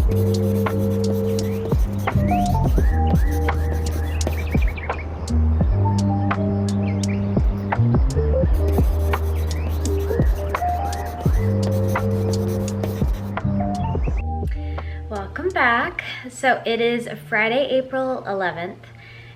Welcome back. So it is Friday, April 11th,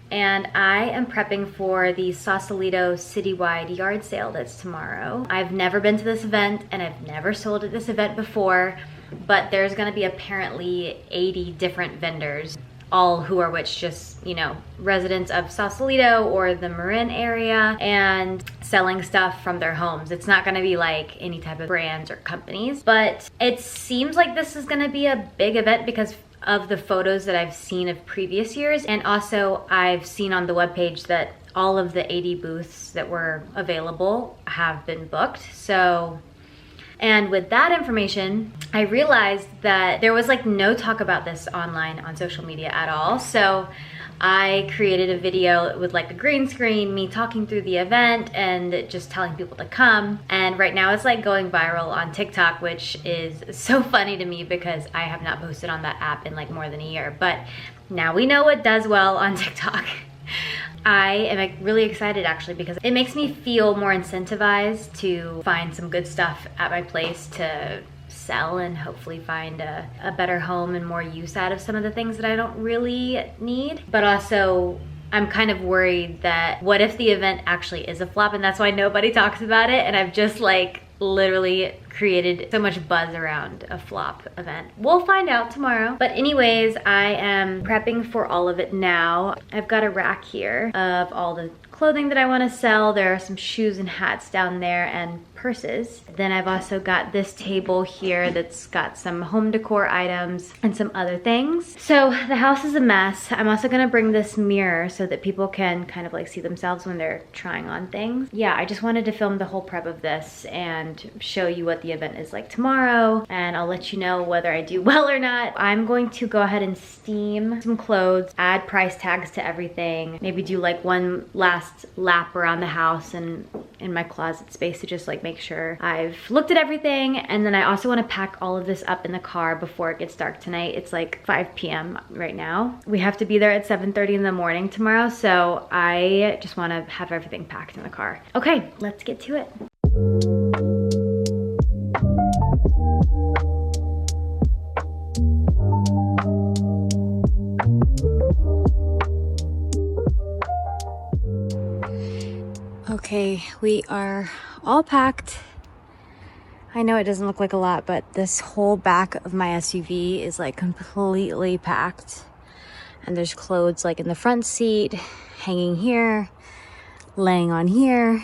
and I am prepping for the Sausalito citywide yard sale that's tomorrow. I've never been to this event and I've never sold at this event before, but there's gonna be apparently 80 different vendors, all who are which just, you know, residents of Sausalito or the Marin area and selling stuff from their homes. It's not gonna be like any type of brands or companies, but it seems like this is gonna be a big event because of the photos that I've seen of previous years. And also I've seen on the webpage that all of the 80 booths that were available have been booked. So, and with that information, I realized that there was like no talk about this online on social media at all. So I created a video with like a green screen, me talking through the event and just telling people to come. And right now it's like going viral on TikTok, which is so funny to me because I have not posted on that app in like more than a year. But now we know what does well on TikTok. I am like really excited actually because it makes me feel more incentivized to find some good stuff at my place to sell and hopefully find a better home and more use out of some of the things that I don't really need. But also I'm kind of worried that what if the event actually is a flop, and that's why nobody talks about it, and I've just like literally created so much buzz around a flop event. We'll find out tomorrow. But anyways, I am prepping for all of it now. I've got a rack here of all the clothing that I want to sell. There are some shoes and hats down there and purses. Then I've also got this table here that's got some home decor items and some other things. So the house is a mess. I'm also gonna bring this mirror so that people can kind of like see themselves when they're trying on things. Yeah, I just wanted to film the whole prep of this and show you what the event is like tomorrow, and I'll let you know whether I do well or not. I'm going to go ahead and steam some clothes, add price tags to everything, maybe do like one last lap around the house and in my closet space to just like make sure I've looked at everything. And then I also want to pack all of this up in the car before it gets dark tonight. It's like 5 p.m. right now. We have to be there at 7:30 in the morning tomorrow, so I just want to have everything packed in the car. Okay, let's get to it. Okay, we are all packed. I know it doesn't look like a lot, but this whole back of my SUV is like completely packed. And there's clothes like in the front seat, hanging here, laying on here,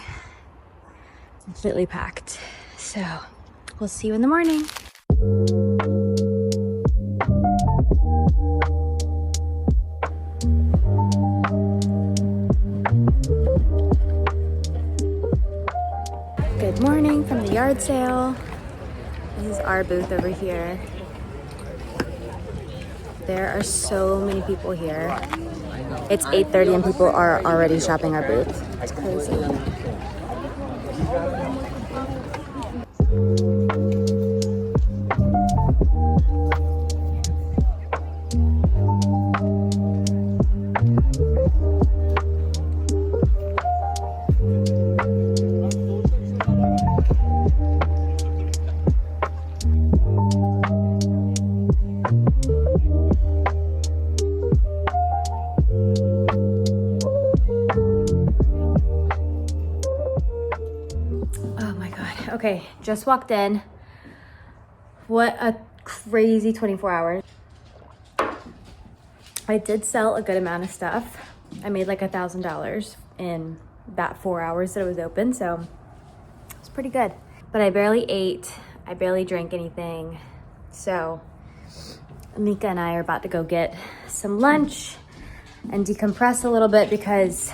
completely packed. So we'll see you in the morning. Good morning from the yard sale. This is our booth over here. There are so many people here. It's 8:30 and people are already shopping our booth. It's crazy. Okay, just walked in. What a crazy 24 hours. I did sell a good amount of stuff. I made like $1,000 in that 4 hours that it was open, so it's pretty good. But I barely ate, I barely drank anything. So Mika and I are about to go get some lunch and decompress a little bit because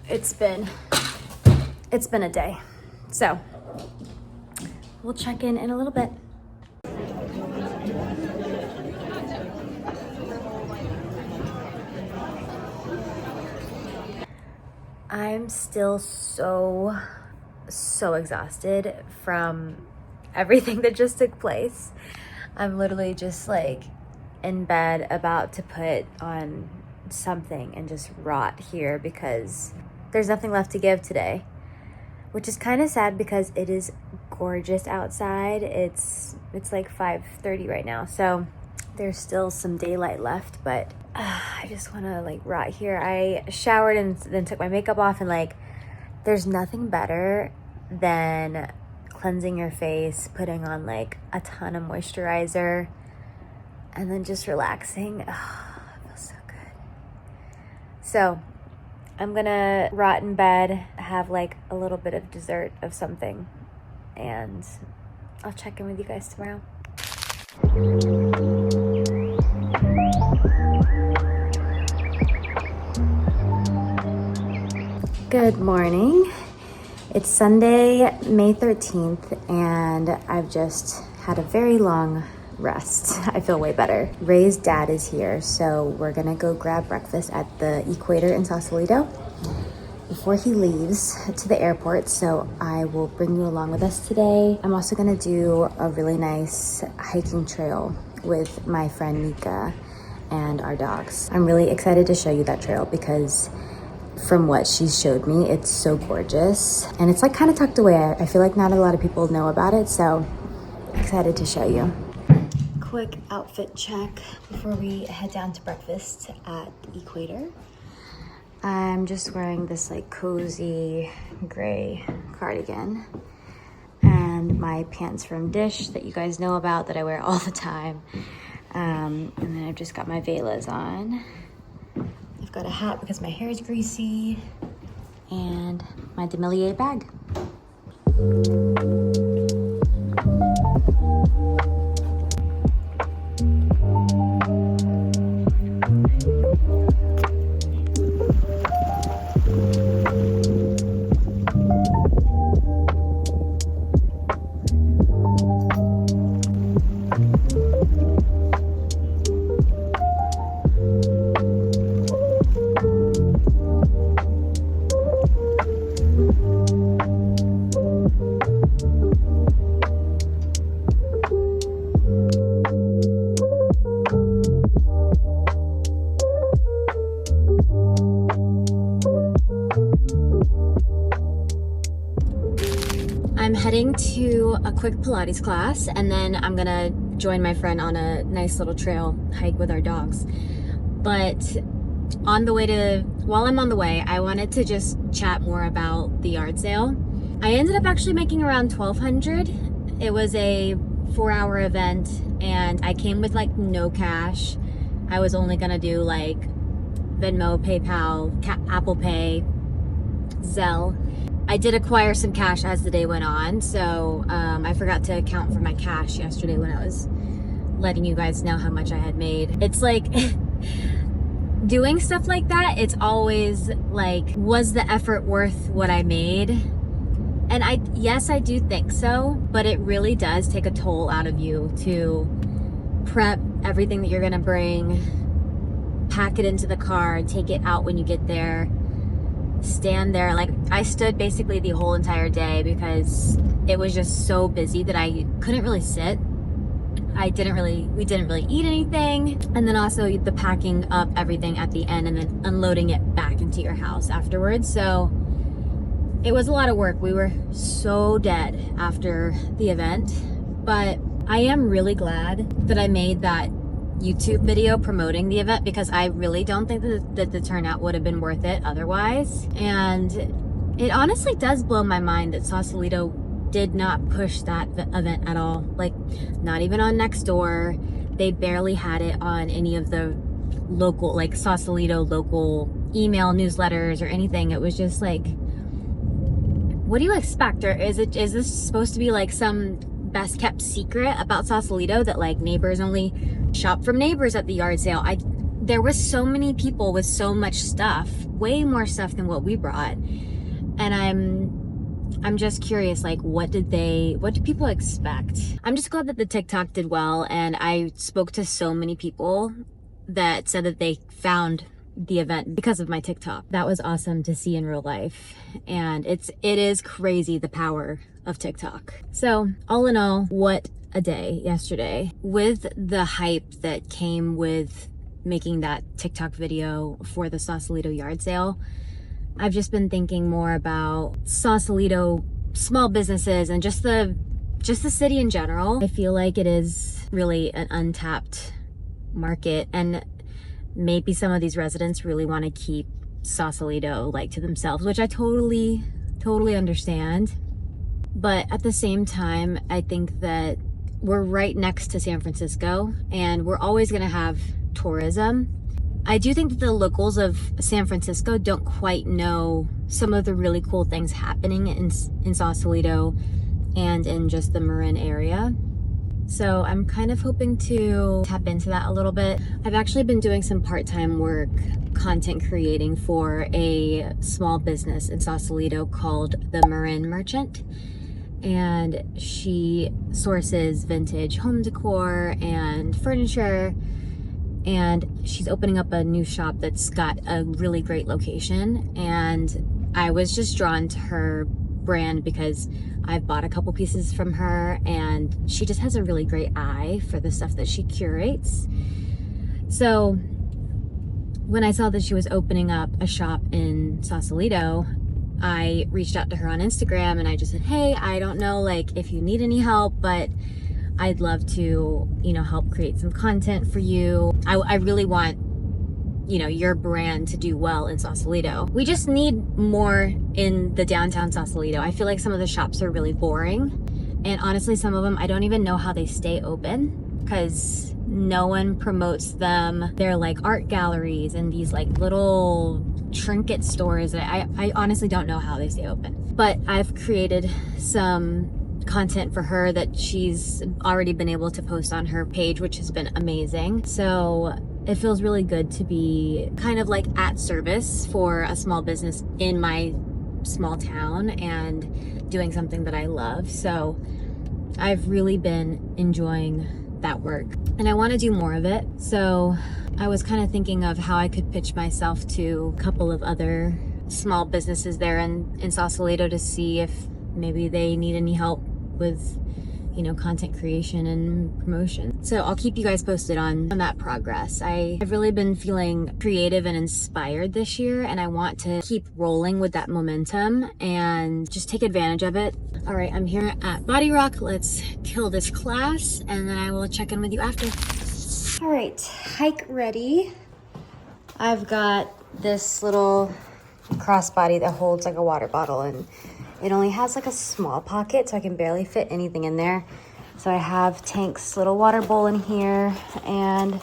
it's been a day. So we'll check in a little bit. I'm still so exhausted from everything that just took place. I'm literally just like in bed about to put on something and just rot here because there's nothing left to give today, which is kind of sad because it is gorgeous outside. It's like 5:30 right now, so there's still some daylight left, but I just want to like rot here. I showered and then took my makeup off, and like there's nothing better than cleansing your face, putting on like a ton of moisturizer, and then just relaxing. Oh, it feels so good. So I'm gonna rot in bed, have like a little bit of dessert of something, and I'll check in with you guys tomorrow. Good morning. It's Sunday, May 13th, and I've just had a very long rest. I feel way better. Ray's dad is here, so we're gonna go grab breakfast at the Equator in Sausalito before he leaves to the airport, so I will bring you along with us today. I'm also gonna do a really nice hiking trail with my friend Nika and our dogs. I'm really excited to show you that trail because from what she showed me, it's so gorgeous, and it's like kind of tucked away. I feel like not a lot of people know about it, so excited to show you. Quick outfit check before we head down to breakfast at the Equator. I'm just wearing this like cozy gray cardigan and my pants from Dish that you guys know about that I wear all the time. And then I've just got my velas on. I've got a hat because my hair is greasy, and my Demilier bag. I'm heading to a quick Pilates class, and then I'm gonna join my friend on a nice little trail hike with our dogs. But while I'm on the way, I wanted to just chat more about the yard sale. I ended up actually making around $1,200. It was a 4-hour event, and I came with like no cash. I was only gonna do like Venmo, PayPal, Apple Pay, Zelle. I did acquire some cash as the day went on, so I forgot to account for my cash yesterday when I was letting you guys know how much I had made. It's like doing stuff like that, it's always like, was the effort worth what I made? And yes, I do think so, but it really does take a toll out of you to prep everything that you're gonna bring, pack it into the car, take it out when you get there, stand there. Like, I stood basically the whole entire day because it was just so busy that I couldn't really sit. We didn't really eat anything. And then also the packing up everything at the end and then unloading it back into your house afterwards. So it was a lot of work. We were so dead after the event, but I am really glad that I made that YouTube video promoting the event because I really don't think that the turnout would have been worth it otherwise. And it honestly does blow my mind that Sausalito did not push that event at all. Like, not even on Nextdoor. They barely had it on any of the local, like Sausalito local email newsletters or anything. It was just like, what do you expect? Or is this supposed to be like some best kept secret about Sausalito that like neighbors only shop from neighbors at the yard sale? There was so many people with so much stuff, way more stuff than what we brought. And I'm just curious, like, what do people expect? I'm just glad that the TikTok did well, and I spoke to so many people that said that they found the event because of my TikTok. That was awesome to see in real life. And it is crazy, the power of TikTok. So all in all, what a day yesterday. With the hype that came with making that TikTok video for the Sausalito yard sale, I've just been thinking more about Sausalito small businesses and just the city in general. I feel like it is really an untapped market, and maybe some of these residents really want to keep Sausalito like to themselves, which I totally understand. But at the same time, I think that we're right next to San Francisco and we're always going to have tourism. I do think that the locals of San Francisco don't quite know some of the really cool things happening in Sausalito and in just the Marin area. So I'm kind of hoping to tap into that a little bit. I've actually been doing some part-time work content creating for a small business in Sausalito called the Marin Merchant. And she sources vintage home decor and furniture. And she's opening up a new shop that's got a really great location. And I was just drawn to her brand because I've bought a couple pieces from her, and she just has a really great eye for the stuff that she curates. So when I saw that she was opening up a shop in Sausalito, I reached out to her on Instagram and I just said, hey, I don't know like if you need any help, but I'd love to, help create some content for you. I really want, your brand to do well in Sausalito. We just need more in the downtown Sausalito. I feel like some of the shops are really boring. And honestly, some of them, I don't even know how they stay open because no one promotes them. They're like art galleries and these like little trinket stores. I honestly don't know how they stay open. But I've created some content for her that she's already been able to post on her page, which has been amazing. So it feels really good to be kind of like at service for a small business in my small town and doing something that I love. So I've really been enjoying that work and I want to do more of it. So I was kind of thinking of how I could pitch myself to a couple of other small businesses there in Sausalito to see if maybe they need any help with content creation and promotion. So I'll keep you guys posted on that progress. I've really been feeling creative and inspired this year, and I want to keep rolling with that momentum and just take advantage of it. All right, I'm here at Body Rock. Let's kill this class and then I will check in with you after. All right, hike ready. I've got this little crossbody that holds like a water bottle, and it only has like a small pocket, so I can barely fit anything in there. So I have Tank's little water bowl in here and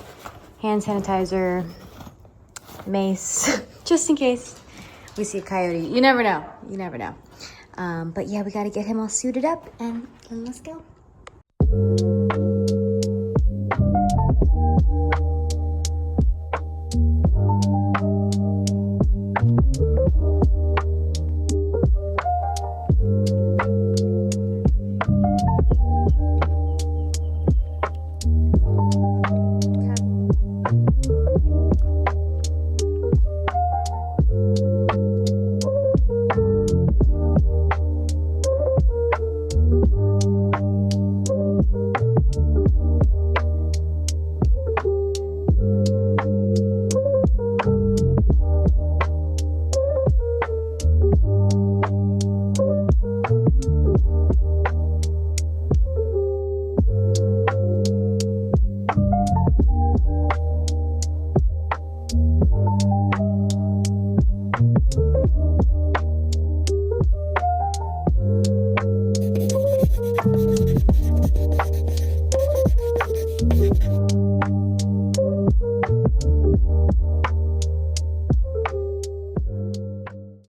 hand sanitizer, mace, just in case we see a coyote. You never know, But yeah, we gotta get him all suited up and let's go.